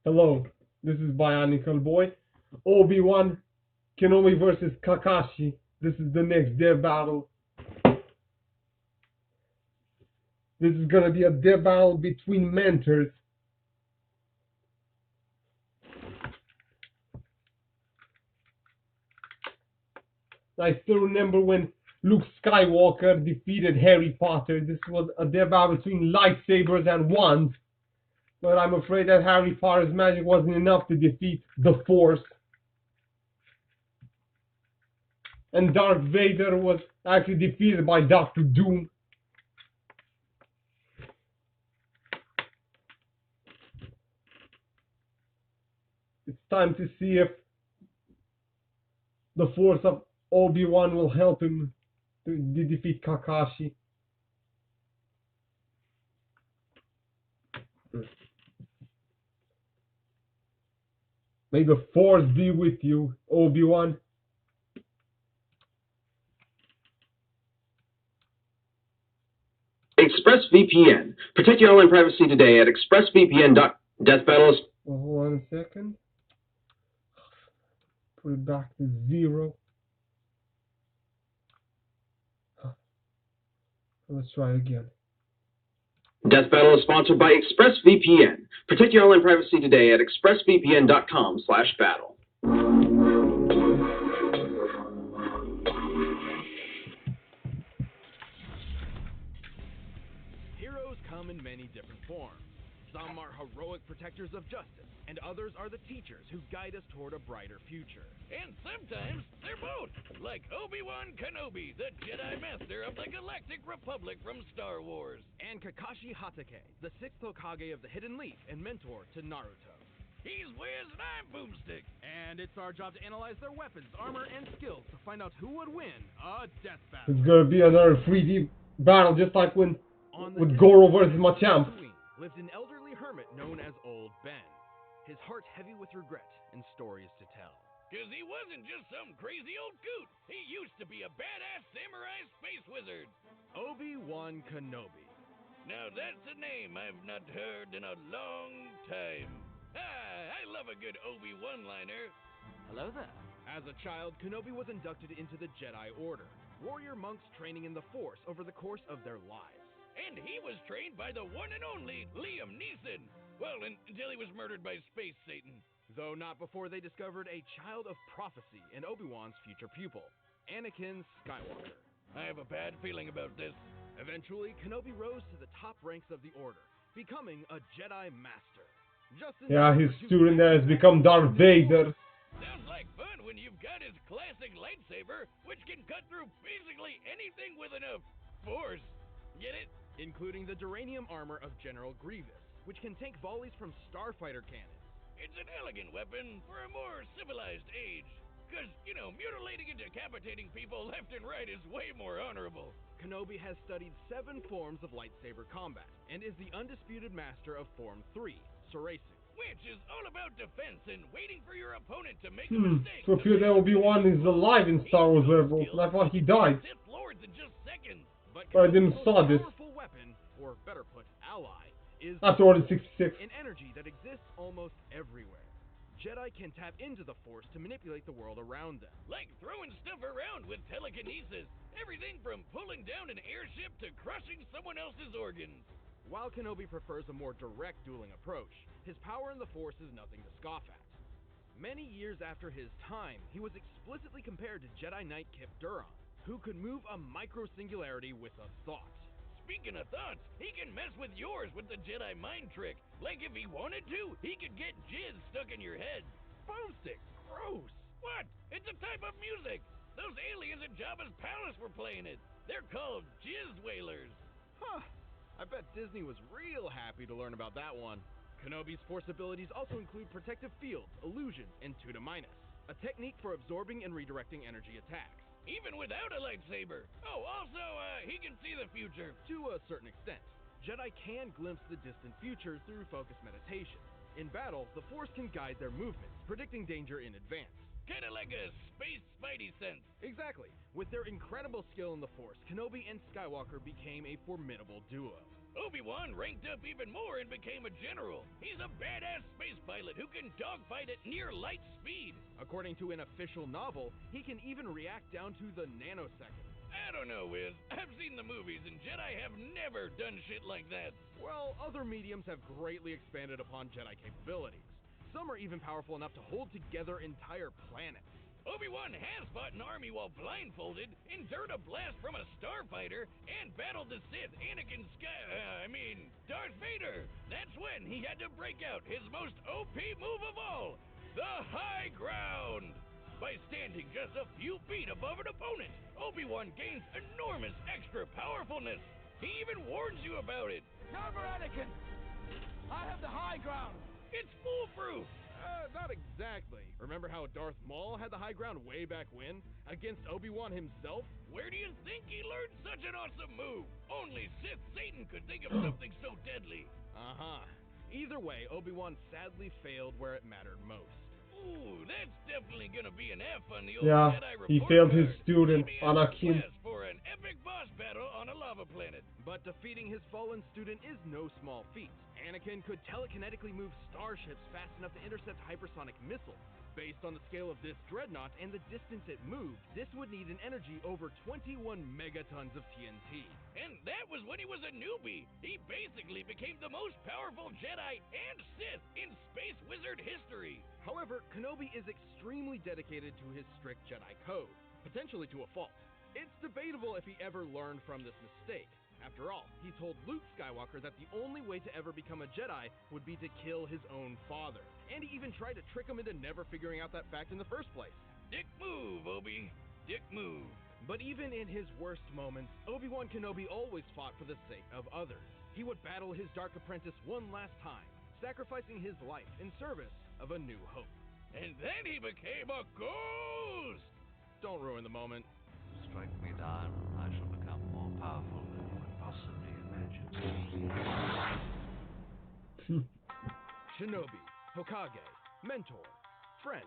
Hello, this is Bionicle Boy. Obi Wan Kenobi versus Kakashi. This is the next death battle. This is gonna be a death battle between mentors. I still remember when Luke Skywalker defeated Harry Potter. This was a death battle between lightsabers and wands. But I'm afraid that Harry Potter's magic wasn't enough to defeat the Force. And Darth Vader was actually defeated by Doctor Doom. It's time to see if the Force of Obi Wan will help him to defeat Kakashi. May the Force be with you, Obi Wan. ExpressVPN. Protect your online privacy today at expressvpn.deathbattle. Hold on a second. Put it back to 0. Let's try again. Deathbattle is sponsored by ExpressVPN. Protect your online privacy today at expressvpn.com/battle. Heroes come in many different forms. Some are heroic protectors of justice, and others are the teachers who guide us toward a brighter future. And sometimes they're both, like Obi Wan Kenobi, the Jedi Master of the Galactic Republic from Star Wars. And Kakashi Hatake, the sixth Hokage of the Hidden Leaf and mentor to Naruto. He's Wiz and I'm Boomstick. And it's our job to analyze their weapons, armor, and skills to find out who would win a death battle. It's gonna be another 3D battle, just like when with Goro versus Machamp. Lived an elderly hermit known as Old Ben. His heart heavy with regret and stories to tell. 'Cause he wasn't just some crazy old coot. He used to be a badass samurai space wizard. Obi Wan Kenobi. Now that's a name I've not heard in a long time. I love a good Obi one-liner. Hello there. As a child, Kenobi was inducted into the Jedi Order, warrior monks training in the Force over the course of their lives. And he was trained by the one and only Liam Neeson. Well, until he was murdered by Space Satan. Though not before they discovered a child of prophecy in Obi-Wan's future pupil, Anakin Skywalker. I have a bad feeling about this. Eventually, Kenobi rose to the top ranks of the Order, becoming a Jedi Master. Yeah, his student has become Darth Vader. Sounds like fun when you've got his classic lightsaber, which can cut through basically anything with enough force. Get it? Including the duranium armor of General Grievous, which can take volleys from starfighter cannons. It's an elegant weapon for a more civilized age. 'Cause, mutilating and decapitating people left and right is way more honorable. Kenobi has studied 7 forms of lightsaber combat, and is the undisputed master of Form 3, Sorasu. Which is all about defense and waiting for your opponent to make a mistake. So appears that Obi-Wan is alive in Star Wars Rebels. I thought he died. Sith Lords in just seconds. But I didn't saw this. Powerful weapon, or better put, ally, is After Order 66. an energy that exists almost everywhere. Jedi can tap into the Force to manipulate the world around them. Like throwing stuff around with telekinesis. Everything from pulling down an airship to crushing someone else's organs. While Kenobi prefers a more direct dueling approach, his power in the Force is nothing to scoff at. Many years after his time, he was explicitly compared to Jedi Knight Kip Duron, who could move a micro-singularity with a thought. Speaking of thoughts, he can mess with yours with the Jedi mind trick. Like if he wanted to, he could get jizz stuck in your head. Boomstick! Gross! What? It's a type of music. Those aliens at Jabba's palace were playing it. They're called jizz whalers. Huh. I bet Disney was real happy to learn about that one. Kenobi's Force abilities also include protective fields, illusions, and Tuda Minus, a technique for absorbing and redirecting energy attacks. Even without a lightsaber. Oh, also, he can see the future. To a certain extent, Jedi can glimpse the distant future through focused meditation. In battle, the Force can guide their movements, predicting danger in advance. Kinda like a space spidey sense. Exactly. With their incredible skill in the Force, Kenobi and Skywalker became a formidable duo. Obi Wan ranked up even more and became a general. He's a badass space pilot who can dogfight at near light speed. According to an official novel, he can even react down to the nanosecond. I don't know, Wiz. I've seen the movies, and Jedi have never done shit like that. Well, other mediums have greatly expanded upon Jedi capabilities. Some are even powerful enough to hold together entire planets. Obi-Wan has fought an army while blindfolded, endured a blast from a starfighter, and battled the Sith, Darth Vader. That's when he had to break out his most OP move of all, the high ground. By standing just a few feet above an opponent, Obi-Wan gains enormous extra powerfulness. He even warns you about it. Time for Anakin! I have the high ground! It's foolproof. Not exactly. Remember how Darth Maul had the high ground way back when? Against Obi-Wan himself? Where do you think he learned such an awesome move? Only Sith Satan could think of something so deadly. Uh-huh. Either way, Obi-Wan sadly failed where it mattered most. Ooh, that's definitely gonna be an F on the old Yeah, Jedi report he failed his card. student, Maybe a Anakin. request for an epic boss battle on a lava planet. But defeating his fallen student is no small feat. Anakin could telekinetically move starships fast enough to intercept hypersonic missiles. Based on the scale of this dreadnought and the distance it moved, this would need an energy over 21 megatons of TNT. And that was when he was a newbie. He basically became the most powerful Jedi and Sith in Space Wizard history. However, Kenobi is extremely dedicated to his strict Jedi code, potentially to a fault. It's debatable if he ever learned from this mistake. After all, he told Luke Skywalker that the only way to ever become a Jedi would be to kill his own father. And he even tried to trick him into never figuring out that fact in the first place. Dick move, Obi. Dick move. But even in his worst moments, Obi-Wan Kenobi always fought for the sake of others. He would battle his dark apprentice one last time, sacrificing his life in service of a new hope. And then he became a ghost! Don't ruin the moment. Strike me down, I shall become more powerful than you could possibly imagine. Shinobi, Hokage, mentor, friend,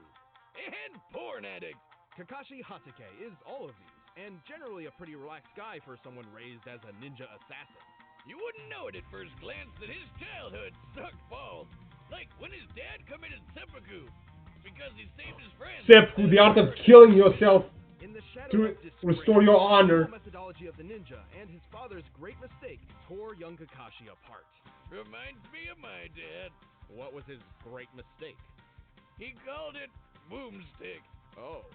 And porn addict. Kakashi Hatake is all of these, and generally a pretty relaxed guy for someone raised as a ninja assassin. You wouldn't know it at first glance that his childhood sucked balls. Like when his dad committed seppuku because he saved his friends. Seppuku, the art of killing yourself In the shadow to of disgrace, restore your the honor. methodology of the ninja and his father's great mistake tore young Kakashi apart. Reminds me of my dad. What was his great mistake? He called it boomstick. Oh.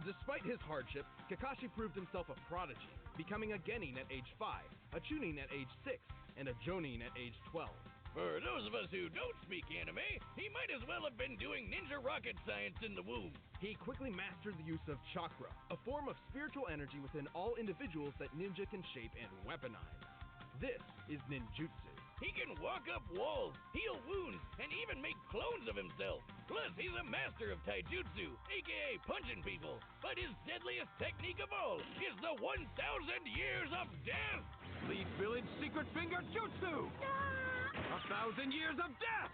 Despite his hardship, Kakashi proved himself a prodigy, becoming a Genin at age 5, a Chunin at age 6, and a Jonin at age 12. For those of us who don't speak anime, he might as well have been doing ninja rocket science in the womb. He quickly mastered the use of chakra, a form of spiritual energy within all individuals that ninja can shape and weaponize. This is ninjutsu. He can walk up walls, heal wounds, and even make clones of himself. Plus, he's a master of taijutsu, aka punching people. But his deadliest technique of all is the 1,000 years of death! Leaf Village Secret Finger Jutsu! 1,000 years of death!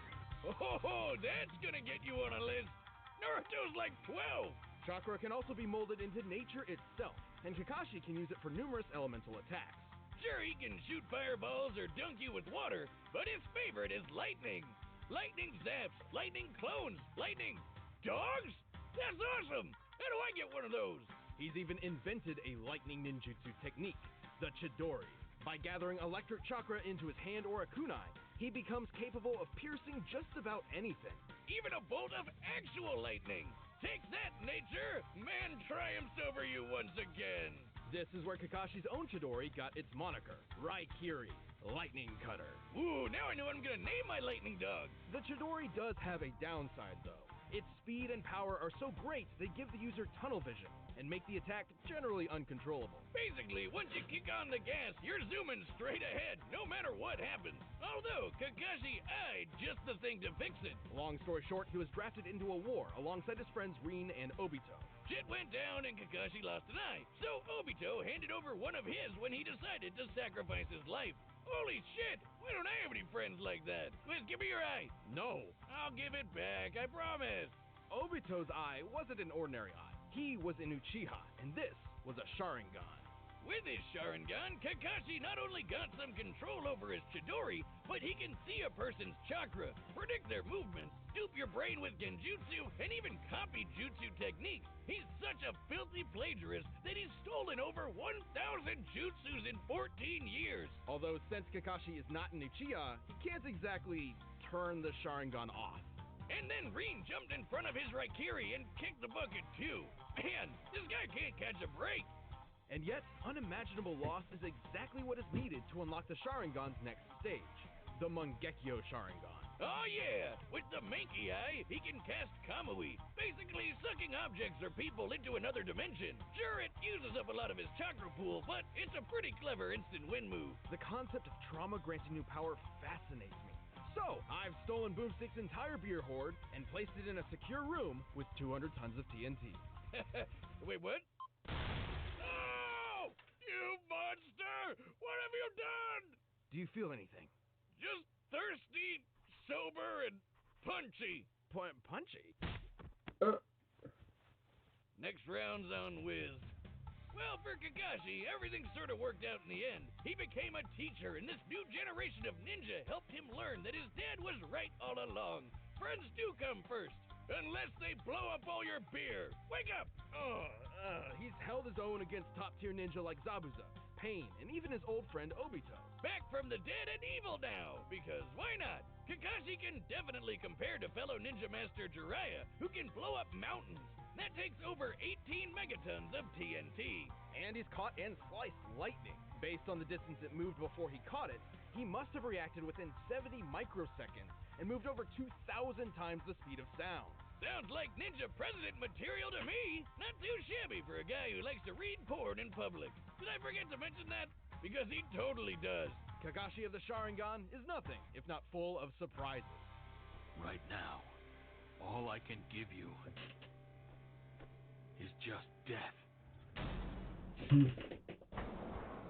Oh, that's gonna get you on a list. Naruto's like 12. Chakra can also be molded into nature itself, and Kakashi can use it for numerous elemental attacks. Sure, he can shoot fireballs or dunk you with water, but his favorite is lightning. Lightning zaps, lightning clones, lightning dogs? That's awesome! How do I get one of those? He's even invented a lightning ninjutsu technique, the Chidori. By gathering electric chakra into his hand or a kunai, he becomes capable of piercing just about anything. Even a bolt of actual lightning. Take that, nature! Man triumphs over you once again. This is where Kakashi's own Chidori got its moniker, Raikiri, Lightning Cutter. Ooh, now I know what I'm gonna name my lightning dog. The Chidori does have a downside, though. Its speed and power are so great they give the user tunnel vision and make the attack generally uncontrollable. Basically, once you kick on the gas, you're zooming straight ahead, no matter what happens. Although, Kakashi eyed just the thing to fix it. Long story short, he was drafted into a war alongside his friends Rin and Obito. Shit went down and Kakashi lost an eye, so Obito handed over one of his when he decided to sacrifice his life. Holy shit, why don't I have any friends like that? Please give me your eye. No! I'll give it back, I promise. Obito's eye wasn't an ordinary eye. He was an Uchiha, and this was a Sharingan. With his Sharingan, Kakashi not only got some control over his Chidori, but he can see a person's chakra, predict their movements, dupe your brain with genjutsu, and even copy jutsu techniques. He's such a filthy plagiarist that he's stolen over 1,000 jutsus in 14 years. Although since Kakashi is not an Uchiha, he can't exactly turn the Sharingan off. And then Rin jumped in front of his Raikiri and kicked the bucket too. Man, this guy can't catch a break. And yet, unimaginable loss is exactly what is needed to unlock the Sharingan's next stage, the Mangekyo Sharingan. Oh yeah, with the Mankey Eye, he can cast Kamui, basically sucking objects or people into another dimension. Sure, it uses up a lot of his chakra pool, but it's a pretty clever instant win move. The concept of trauma granting new power fascinates me. So, I've stolen Boomstick's entire beer hoard and placed it in a secure room with 200 tons of TNT. Wait, what? You monster! What have you done? Do you feel anything? Just thirsty, sober, and punchy. Punchy? Next round's on Wiz. Well, for Kakashi, everything sort of worked out in the end. He became a teacher, and this new generation of ninja helped him learn that his dad was right all along. Friends do come first, unless they blow up all your beer. Wake up! He's held his own against top-tier ninja like Zabuza, Pain, and even his old friend Obito. Back from the dead and evil now, because why not? Kakashi can definitely compare to fellow ninja master Jiraiya, who can blow up mountains. That takes over 18 megatons of TNT. And he's caught and sliced lightning. Based on the distance it moved before he caught it, he must have reacted within 70 microseconds and moved over 2,000 times the speed of sound. Sounds like ninja president material to me. Not too shabby for a guy who likes to read porn in public. Did I forget to mention that? Because he totally does. Kakashi of the Sharingan is nothing if not full of surprises. Right now, all I can give you is just death.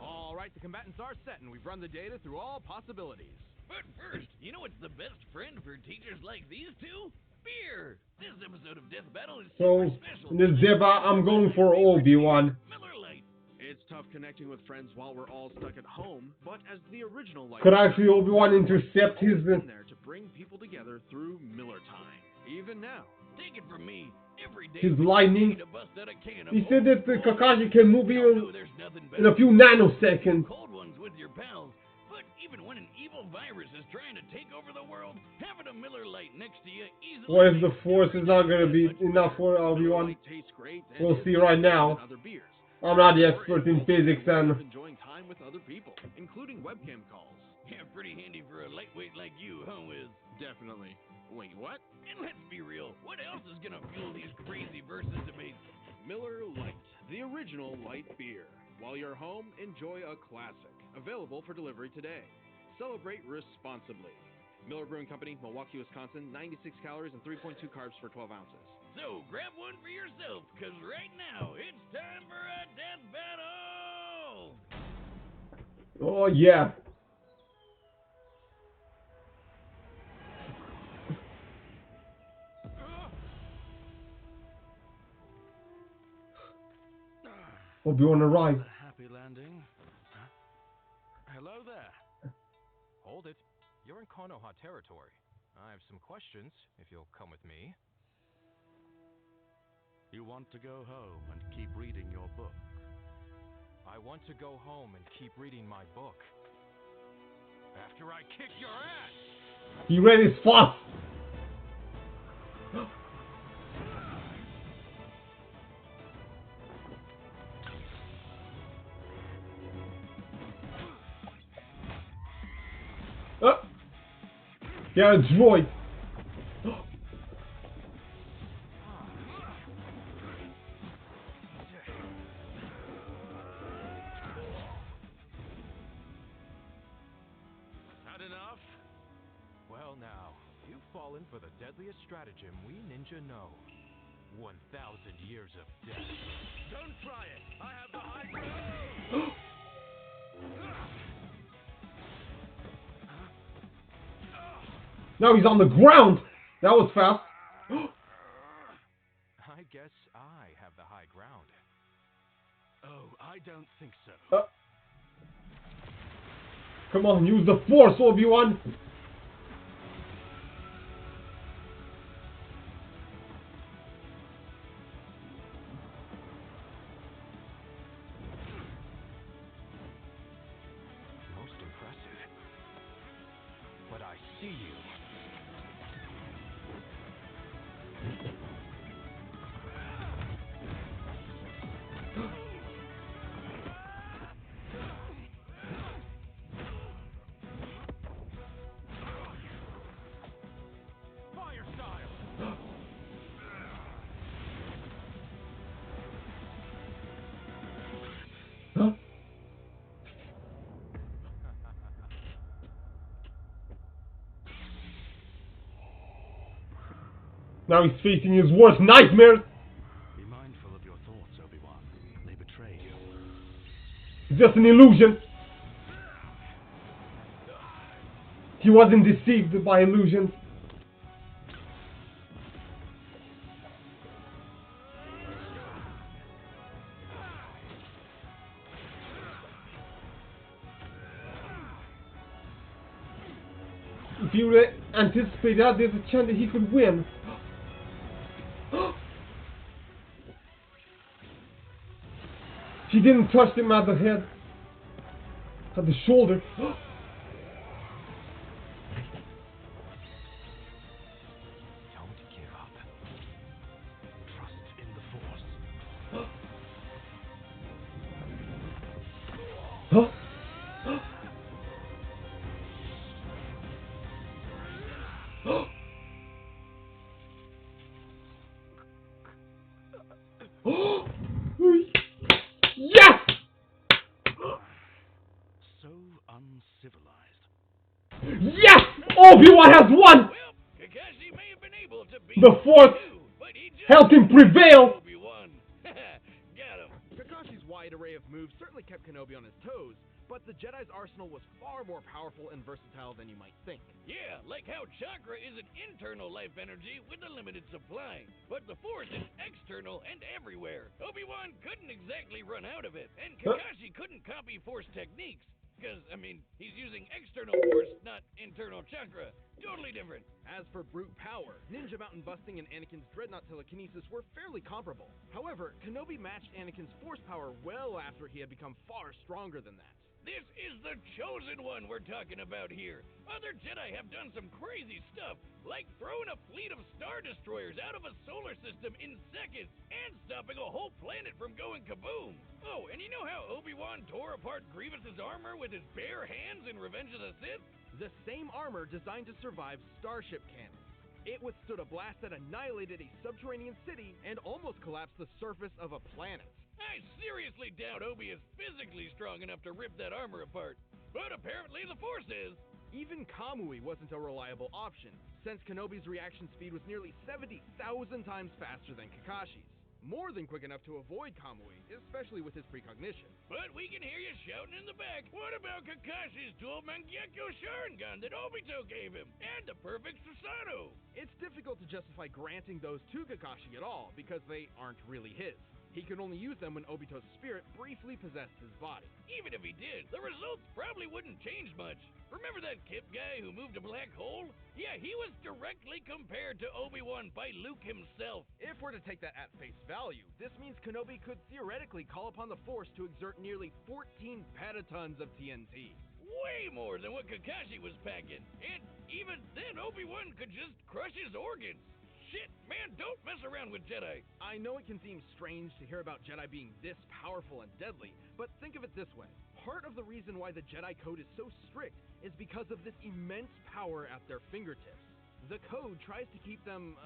All right, the combatants are set, and we've run the data through all possibilities. But first, you know what's the best friend for teachers like these two? Beer! This episode of Deathbattle is So, super special. in this deba, I'm going for Obi Wan. Miller Lite. It's tough connecting with friends while we're all stuck at home, but as the original light, Could actually Obi Wan intercept his? been there to bring people together through Miller time. Even now. Take it from me. Every day His lightning. to bust out a can of He said that the Kakashi can move No, even there's nothing in a better few than nanoseconds. cold ones with your pals. But even when an evil virus is trying to take over the world, having a Miller Lite next to you easily. What if the force is not going to be enough for Obi Wan? Light tastes great, and We'll is see right better now. than other beers. I'm not the expert in physics and Enjoying time with other people, including webcam calls. Yeah, pretty handy for a lightweight like you, huh, Wiz? Definitely. Wait, what? And let's be real, what else is gonna fuel these crazy versus debates? Miller Lite, the original light beer. While you're home, enjoy a classic. Available for delivery today. Celebrate responsibly. Miller Brewing Company, Milwaukee, Wisconsin. 96 calories and 3.2 carbs for 12 ounces. So grab one for yourself, cause right now it's time for a death battle! oh yeah. Obi Wan arrived. A happy landing. Huh? Hello there. Hold it. You're in Konoha territory. I have some questions, if you'll come with me. You want to go home and keep reading your book? I want to go home and keep reading my book. After I kick your ass! He ran his fast. Yeah, a droid. Had enough? Well now, you've fallen for the deadliest stratagem we ninja know. 1,000 years of death. Don't try it! I have the high ground! Now he's on the ground. That was fast. I guess I have the high ground. Oh, I don't think so. Come on, use the Force, Obi Wan. Most impressive. But I see you. Fire style. Huh? Now he's facing his worst nightmares. Be mindful of your thoughts, Obi Wan. They betray you. It's just an illusion. He wasn't deceived by illusions. If he would anticipate that, there's a chance that he could win. He didn't touch him at the head, at the shoulder. Don't give up. Trust in the Force. Huh? Yes! So uncivilized. Yes! Obi-Wan has won! Well, Kakashi may have been able to beat The Force you, but he just helped him prevail! Obi-Wan. Got him. Kakashi's wide array of moves certainly kept Kenobi on his toes, but the Jedi's arsenal was far more powerful and versatile than you might think. Yeah, like how chakra is an internal life energy with a limited supply, but the Force is external and everywhere. Obi-Wan couldn't exactly run out of it, and Kakashi couldn't copy Force techniques. Because, I mean, he's using external Force, not internal chakra. Totally different. As for brute power, Ninja Mountain busting and Anakin's dreadnought telekinesis were fairly comparable. However, Kenobi matched Anakin's force power well after he had become far stronger than that. This is the chosen one we're talking about here. Other Jedi have done some crazy stuff, like throwing a fleet of Star Destroyers out of a solar system in seconds and stopping a whole planet from going kaboom. Oh, and you know how Obi-Wan tore apart Grievous's armor with his bare hands in Revenge of the Sith? The same armor designed to survive starship cannons. It withstood a blast that annihilated a subterranean city and almost collapsed the surface of a planet. I seriously doubt Obi is physically strong enough to rip that armor apart. But apparently the Force is. Even Kamui wasn't a reliable option, since Kenobi's reaction speed was nearly 70,000 times faster than Kakashi's. More than quick enough to avoid Kamui, especially with his precognition. But we can hear you shouting in the back. What about Kakashi's dual Mangekyo Sharingan that Obito gave him? And the perfect Susanoo? It's difficult to justify granting those to Kakashi at all, because they aren't really his. He could only use them when Obito's spirit briefly possessed his body. Even if he did, the results probably wouldn't change much. Remember that Kip guy who moved a black hole? Yeah, he was directly compared to Obi-Wan by Luke himself. If we're to take that at face value, this means Kenobi could theoretically call upon the Force to exert nearly 14 petatons of TNT. Way more than what Kakashi was packing. And even then, Obi-Wan could just crush his organs. Shit, man, don't mess around with Jedi. I know it can seem strange to hear about Jedi being this powerful and deadly, but think of it this way. Part of the reason why the Jedi Code is so strict is because of this immense power at their fingertips. The Code tries to keep them,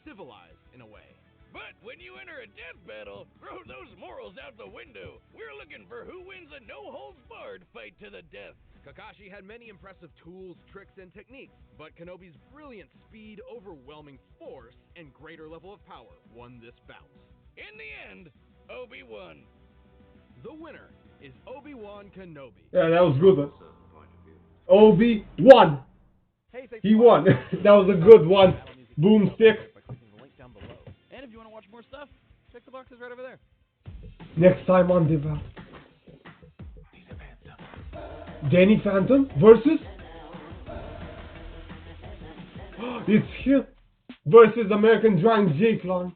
civilized in a way. But when you enter a death battle, throw those morals out the window. We're looking for who wins a no-holds-barred fight to the death. Kakashi had many impressive tools, tricks, and techniques, but Kenobi's brilliant speed, overwhelming force, and greater level of power won this bout. In the end, Obi won. The winner is Obi-Wan Kenobi. Yeah, that was good. Obi won. Hey, He won. That was a good one. Boomstick. By clicking the link down below. And if you want to watch more stuff, check the boxes right over there. Next time on Deathbattle. Danny Phantom versus it's him versus American Giant Jake Long.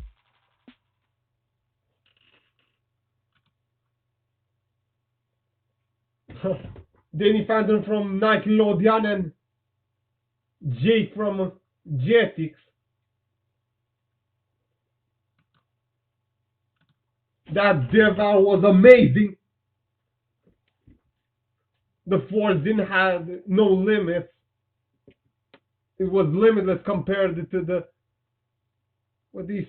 Danny Phantom from Nickelodeon and Jake from Jetix. That Deathbattle was amazing. The force didn't have no limits. It was limitless compared to the what these.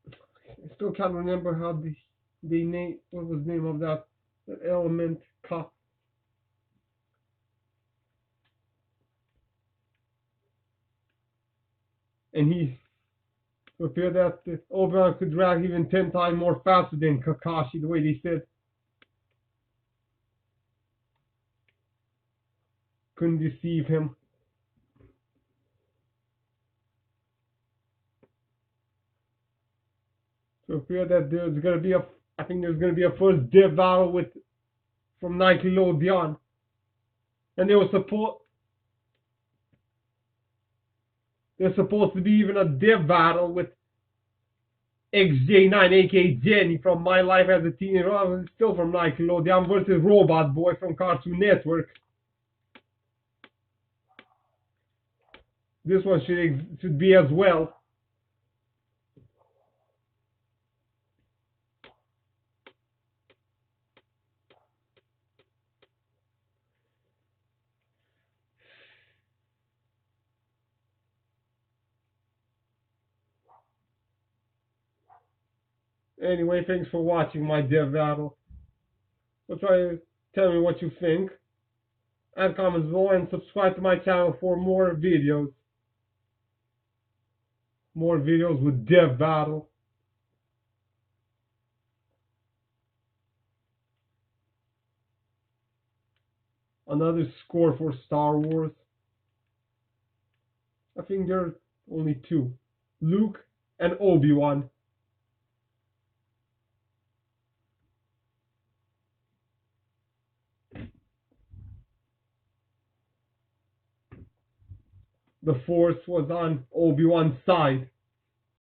I still can't remember how they name. What was the name of that element? And he appeared that Obi Wan could drag even 10 times more faster than Kakashi. The way they said. Couldn't deceive him. So I feel that there's gonna be I think there's gonna be a first Deathbattle from Nickelodeon, and they're supposed to be even a Deathbattle with XJ9, aka Jenny from My Life as a Teenager, still from Nickelodeon versus Robot Boy from Cartoon Network. This one should be as well. Anyway, thanks for watching my Deathbattle. So try to tell me what you think. Add comments below and subscribe to my channel for more videos. More videos with Deathbattle. Another score for Star Wars. I think there are only two. Luke and Obi Wan. The Force was on Obi Wan's side.